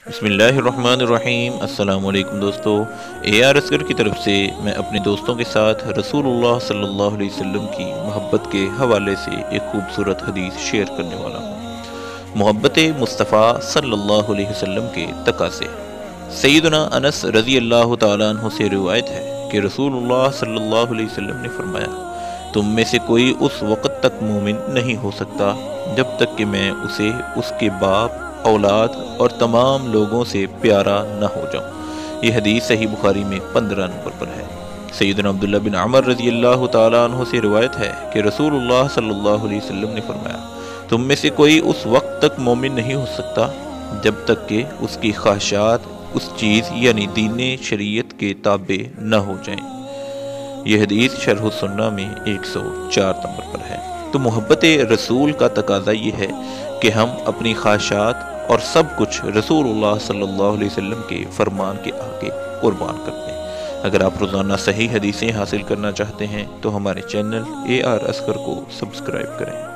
بسم اللہ الرحمن الرحیم۔ السلام علیکم دوستو، اے آر اسکر کی طرف سے میں اپنے دوستوں کے ساتھ رسول اللہ صلی اللہ علیہ وسلم کی محبت کے حوالے سے ایک خوبصورت حدیث شیئر کرنے والا ہوں۔ محبت مصطفیٰ صلی اللہ علیہ وسلم کے تقاضے۔ سیدنا انس رضی اللہ تعالیٰ عنہ سے روایت ہے کہ رسول اللہ صلی اللہ علیہ وسلم نے فرمایا، تم میں سے کوئی اس وقت تک مومن نہیں ہو سکتا جب تک کہ میں اسے اس کے باپ، اولاد اور تمام لوگوں سے پیارا نہ ہو جاؤں۔ یہ حدیث صحیح بخاری میں 15 نمبر پر ہے۔ سیدنا عبداللہ بن عمر رضی اللہ تعالیٰ عنہ سے روایت ہے کہ رسول اللہ صلی اللہ علیہ وسلم نے فرمایا، تم میں سے کوئی اس وقت تک مومن نہیں ہو سکتا جب تک کہ اس کی خواہشات اس چیز یعنی دین شریعت کے تابع نہ ہو جائیں۔ یہ حدیث شرح السنہ میں 104 نمبر پر ہے۔ تو محبت رسول کا تقاضا یہ ہے کہ ہم اپنی خواہشات اور سب کچھ رسول اللہ صلی اللہ علیہ وسلم کے فرمان کے آگے قربان کر دیں۔ اگر آپ روزانہ صحیح حدیثیں حاصل کرنا چاہتے ہیں تو ہمارے چینل اے آر اسکر کو سبسکرائب کریں۔